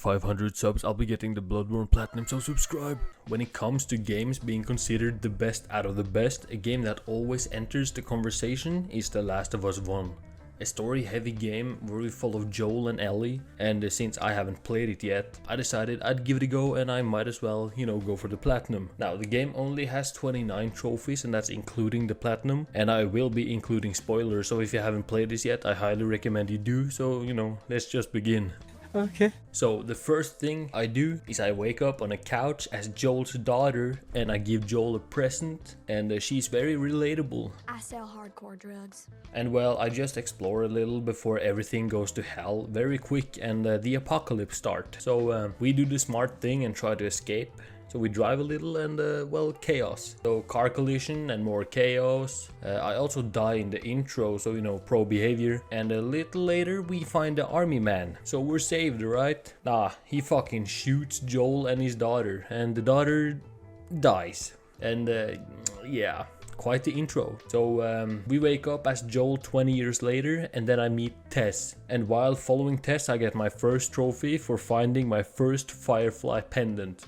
500 subs, I'll be getting the Bloodborne Platinum, so subscribe. When it comes to games being considered the best out of the best, a game that always enters the conversation is The Last of Us 1. A story-heavy game where we follow Joel and Ellie, and since I haven't played it yet, I decided I'd give it a go and I might as well, go for the Platinum. Now, the game only has 29 trophies and that's including the Platinum, and I will be including spoilers, so if you haven't played this yet, I highly recommend you do, so, let's just begin. Okay. So the first thing I do is I wake up on a couch as Joel's daughter and I give Joel a present, and she's very relatable. I sell hardcore drugs. And well, I just explore a little before everything goes to hell very quick and the apocalypse start. So we do the smart thing and try to escape. So we drive a little and, well, chaos. So car collision and more chaos. I also die in the intro, so, pro behavior. And a little later we find the army man. So we're saved, right? Nah, he fucking shoots Joel and his daughter. And the daughter dies. And, yeah. Quite the intro. So we wake up as Joel 20 years later, and then I meet Tess. And while following Tess, I get my first trophy for finding my first Firefly pendant.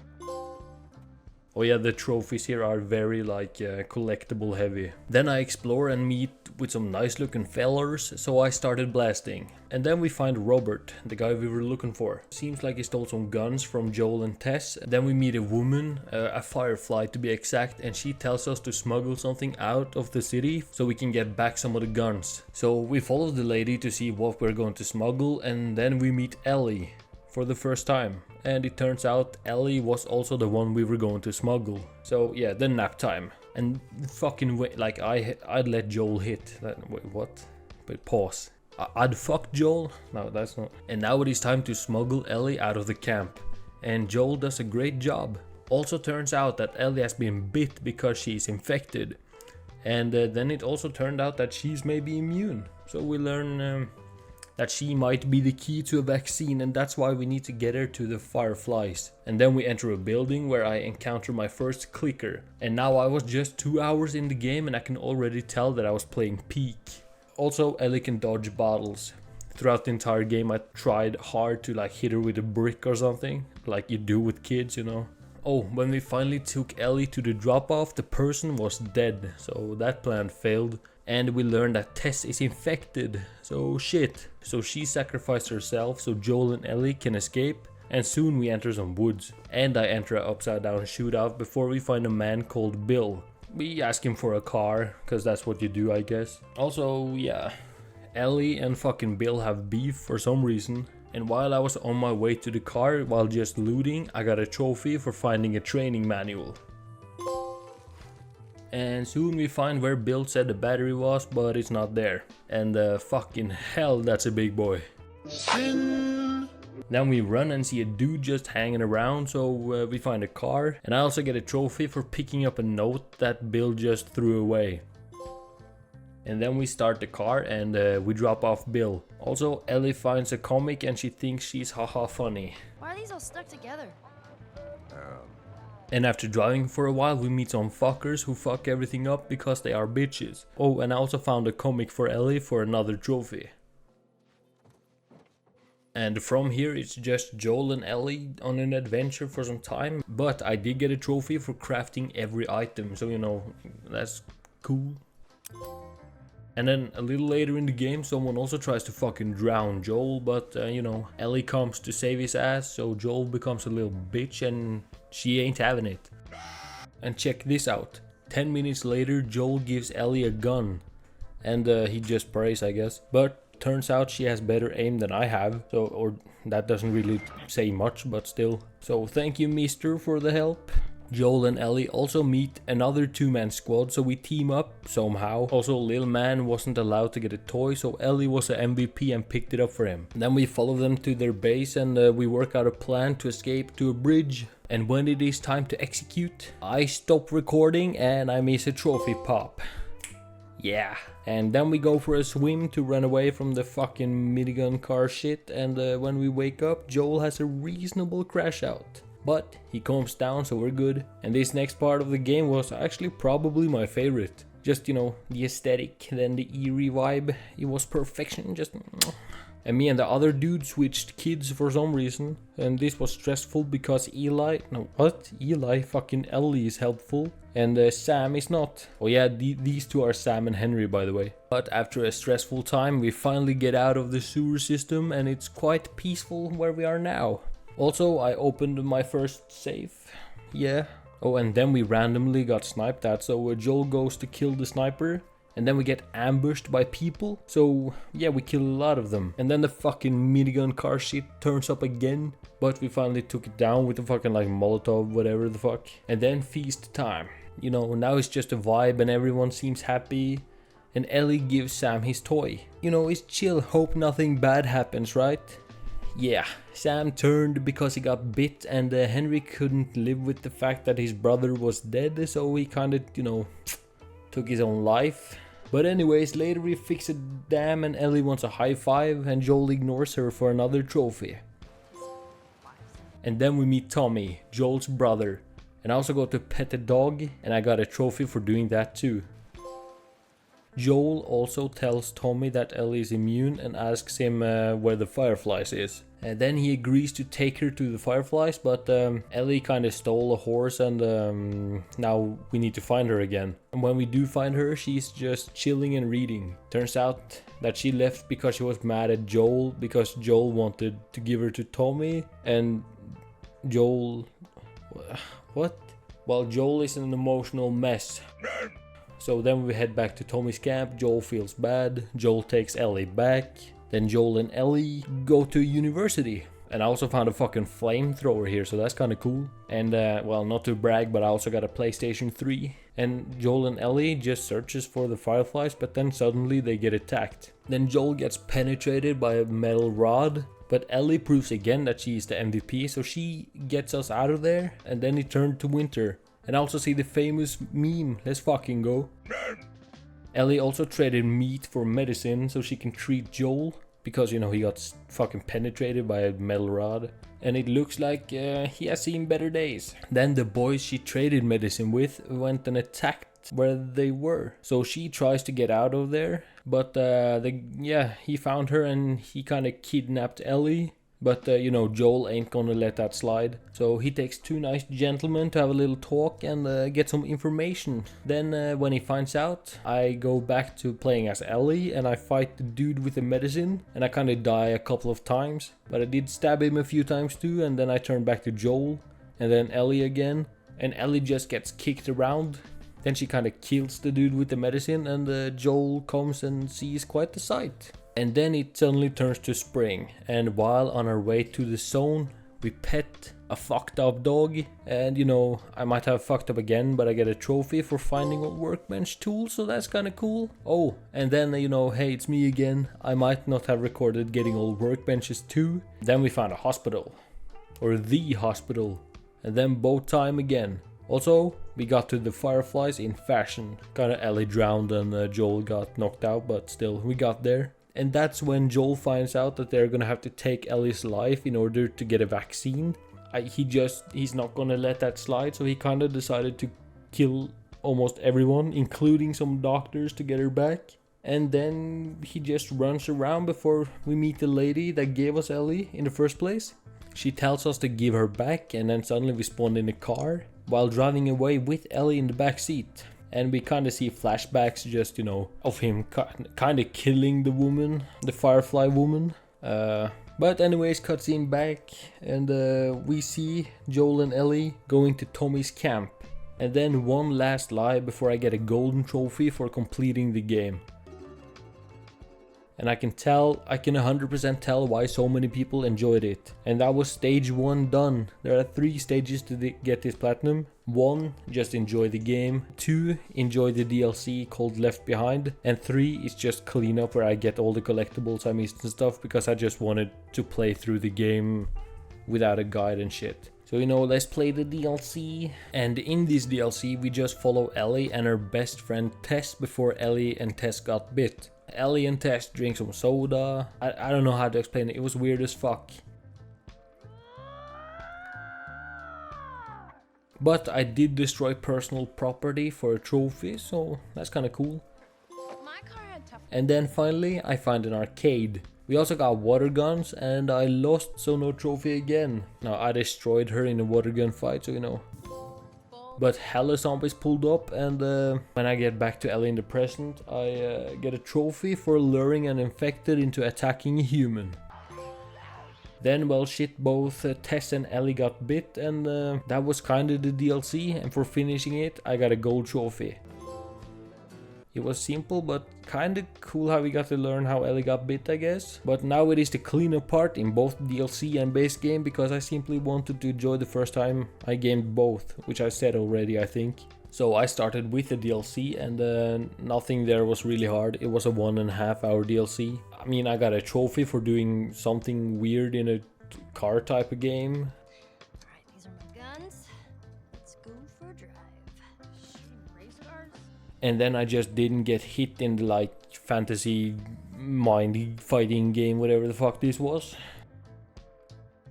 Oh yeah, the trophies here are very collectible heavy. Then I explore and meet with some nice looking fellers, so I started blasting. And then we find Robert, the guy we were looking for. Seems like he stole some guns from Joel and Tess. Then we meet a woman, a Firefly to be exact, and she tells us to smuggle something out of the city so we can get back some of the guns. So we follow the lady to see what we're going to smuggle, and then we meet Ellie for the first time. And it turns out Ellie was also the one we were going to smuggle. So yeah, then nap time. And fucking wait, I'd let Joel hit. Wait, what? But pause. I'd fuck Joel? No, that's not. And now it is time to smuggle Ellie out of the camp. And Joel does a great job. Also turns out that Ellie has been bit because she's infected. And then it also turned out that she's maybe immune. So we learn that she might be the key to a vaccine, and that's why we need to get her to the Fireflies. And then we enter a building where I encounter my first clicker. And now I was just 2 hours in the game and I can already tell that I was playing peak. Also, Ellie can dodge bottles. Throughout the entire game I tried hard to hit her with a brick or something, like you do with kids, Oh, when we finally took Ellie to the drop-off, the person was dead, so that plan failed. And we learned that Tess is infected, so shit. So she sacrificed herself so Joel and Ellie can escape, and soon we enter some woods. And I enter an upside down shootout before we find a man called Bill. We ask him for a car, cause that's what you do, I guess. Also, yeah, Ellie and fucking Bill have beef for some reason. And while I was on my way to the car while just looting, I got a trophy for finding a training manual. And soon we find where Bill said the battery was, but it's not there. And fucking hell, that's a big boy. Then we run and see a dude just hanging around, so we find a car. And I also get a trophy for picking up a note that Bill just threw away. And then we start the car and we drop off Bill. Also, Ellie finds a comic and she thinks she's haha funny. Why are these all stuck together? And after driving for a while, we meet some fuckers who fuck everything up because they are bitches. Oh, and I also found a comic for Ellie for another trophy. And from here, it's just Joel and Ellie on an adventure for some time. But I did get a trophy for crafting every item, so that's cool. And then a little later in the game, someone also tries to fucking drown Joel, but Ellie comes to save his ass, so Joel becomes a little bitch and she ain't having it. And check this out. 10 minutes later, Joel gives Ellie a gun. And he just prays, I guess. But turns out she has better aim than I have, or that doesn't really say much, but still. So thank you, mister, for the help. Joel and Ellie also meet another two-man squad, so we team up somehow. Also, Lil Man wasn't allowed to get a toy, so Ellie was an MVP and picked it up for him. Then we follow them to their base and we work out a plan to escape to a bridge. And when it is time to execute, I stop recording and I miss a trophy pop. Yeah. And then we go for a swim to run away from the fucking minigun car shit, and when we wake up, Joel has a reasonable crash out. But he calms down, so we're good. And this next part of the game was actually probably my favorite. Just, the aesthetic, then the eerie vibe. It was perfection, just And me and the other dude switched kids for some reason. And this was stressful because Eli... No, what? Eli? Fucking Ellie is helpful. And Sam is not. Oh yeah, these two are Sam and Henry, by the way. But after a stressful time, we finally get out of the sewer system. And it's quite peaceful where we are now. Also, I opened my first safe. Yeah. Oh, and then we randomly got sniped at. So Joel goes to kill the sniper. And then we get ambushed by people. So yeah, we kill a lot of them. And then the fucking minigun car shit turns up again. But we finally took it down with the fucking like Molotov, whatever the fuck. And then feast time. You know, now it's just a vibe and everyone seems happy. And Ellie gives Sam his toy. You know, it's chill, hope nothing bad happens, right? Yeah, Sam turned because he got bit and Henry couldn't live with the fact that his brother was dead. So he kind of, you know, took his own life. But anyways, later we fix a dam and Ellie wants a high five and Joel ignores her for another trophy. And then we meet Tommy, Joel's brother. And I also got to pet a dog and I got a trophy for doing that too. Joel also tells Tommy that Ellie is immune and asks him where the Fireflies is. And then he agrees to take her to the Fireflies, but Ellie kind of stole a horse and now we need to find her again. And when we do find her, she's just chilling and reading. Turns out that she left because she was mad at Joel because Joel wanted to give her to Tommy and Joel... What? Well, Joel is an emotional mess. So then we head back to Tommy's camp. Joel feels bad. Joel takes Ellie back. Then Joel and Ellie go to university. And I also found a fucking flamethrower here, so that's kind of cool. And well, not to brag, but I also got a PlayStation 3. And Joel and Ellie just searches for the Fireflies, but then suddenly they get attacked. Then Joel gets penetrated by a metal rod. But Ellie proves again that she is the MVP, so she gets us out of there. And then it turned to winter. And I also see the famous meme, let's fucking go. Ellie also traded meat for medicine so she can treat Joel. Because, you know, he got fucking penetrated by a metal rod. And it looks like he has seen better days. Then the boys she traded medicine with went and attacked where they were. So she tries to get out of there. But he found her and he kind of kidnapped Ellie. But, you know, Joel ain't gonna let that slide. So he takes two nice gentlemen to have a little talk and get some information. Then when he finds out, I go back to playing as Ellie and I fight the dude with the medicine. And I kind of die a couple of times. But I did stab him a few times too. And then I turn back to Joel. And then Ellie again. And Ellie just gets kicked around. Then she kind of kills the dude with the medicine. And Joel comes and sees quite the sight. And then it suddenly turns to spring, and while on our way to the zone, we pet a fucked up dog. And you know, I might have fucked up again, but I get a trophy for finding old workbench tools, so that's kinda cool. Oh, and then you know, hey, it's me again. I might not have recorded getting old workbenches too. Then we found a hospital, or the hospital, and then boat time again. Also, we got to the Fireflies in fashion. Kinda Ellie drowned and Joel got knocked out, but still, we got there. And that's when Joel finds out that they're gonna have to take Ellie's life in order to get a vaccine. He's not gonna let that slide, so he kinda decided to kill almost everyone, including some doctors, to get her back. And then he just runs around before we meet the lady that gave us Ellie in the first place. She tells us to give her back, and then suddenly we spawn in a car while driving away with Ellie in the back seat. And we kind of see flashbacks just, you know, of him kind of killing the woman, the Firefly woman. But anyways, cutscene back, and we see Joel and Ellie going to Tommy's camp. And then one last lie before I get a golden trophy for completing the game. And I can 100% tell why so many people enjoyed it. And that was stage 1 done. There are 3 stages to get this platinum. 1, just enjoy the game. 2, enjoy the DLC called Left Behind. And 3 is just clean up where I get all the collectibles I missed and stuff, because I just wanted to play through the game without a guide and shit. So, you know, let's play the DLC. And in this DLC we just follow Ellie and her best friend Tess before Ellie and Tess got bit. Ellie and Tess drink some soda. I don't know how to explain it. It was weird as fuck. But I did destroy personal property for a trophy, so that's kind of cool. My car had tough. And then finally I find an arcade. We also got water guns, and I lost, so no trophy again. Now I destroyed her in a water gun fight, so you know. But hella zombies pulled up, and when I get back to Ellie in the present, I get a trophy for luring an infected into attacking a human. Then, well, shit, both Tess and Ellie got bit, and that was kinda the DLC, and for finishing it, I got a gold trophy. It was simple, but kinda cool how we got to learn how Ellie got bit, I guess. But now it is the cleanup part in both DLC and base game, because I simply wanted to enjoy the first time I gamed both, which I said already, I think. So I started with the DLC, and nothing there was really hard. It was a 1.5 hour DLC. I mean, I got a trophy for doing something weird in a car type of game. Alright, these are my guns. Let's go for a drive. Shooting race cars? And then I just didn't get hit in the like fantasy mind fighting game, whatever the fuck this was.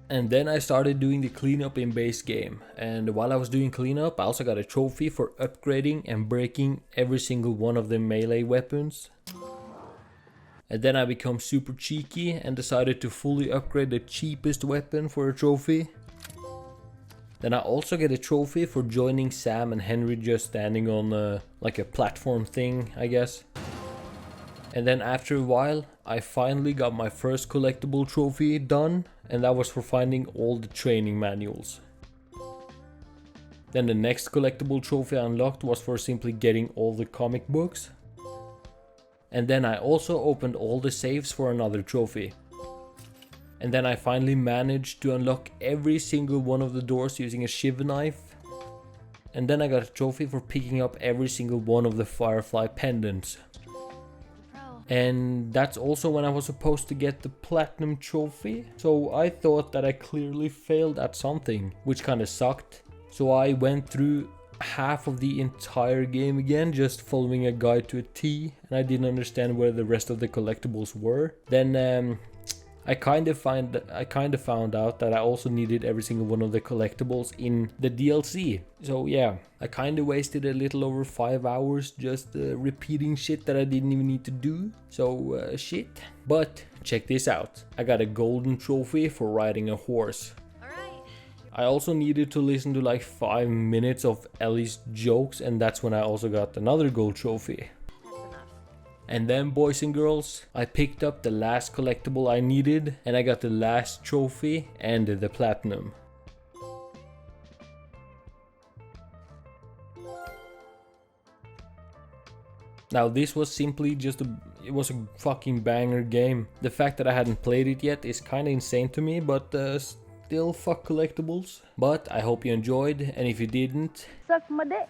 And then I started doing the cleanup in base game, and while I was doing cleanup I also got a trophy for upgrading and breaking every single one of the melee weapons. And then I become super cheeky and decided to fully upgrade the cheapest weapon for a trophy. Then I also get a trophy for joining Sam and Henry just standing on like a platform thing, I guess. And then after a while, I finally got my first collectible trophy done, and that was for finding all the training manuals. Then the next collectible trophy I unlocked was for simply getting all the comic books. And then I also opened all the safes for another trophy. And then I finally managed to unlock every single one of the doors using a shiv knife. And then I got a trophy for picking up every single one of the firefly pendants. And that's also when I was supposed to get the platinum trophy. So I thought that I clearly failed at something, which kinda sucked. So I went through half of the entire game again, just following a guide to a T, and I didn't understand where the rest of the collectibles were. Then I kind of found out that I also needed every single one of the collectibles in the DLC. So yeah, I kind of wasted a little over 5 hours just repeating shit that I didn't even need to do. So shit. But check this out. I got a golden trophy for riding a horse. Alright. I also needed to listen to like 5 minutes of Ellie's jokes, and that's when I also got another gold trophy. And then, boys and girls, I picked up the last collectible I needed, and I got the last trophy and the platinum. Now this was simply just it was a fucking banger game. The fact that I hadn't played it yet is kinda insane to me, but still fuck collectibles. But I hope you enjoyed, and if you didn't, Suck my dick.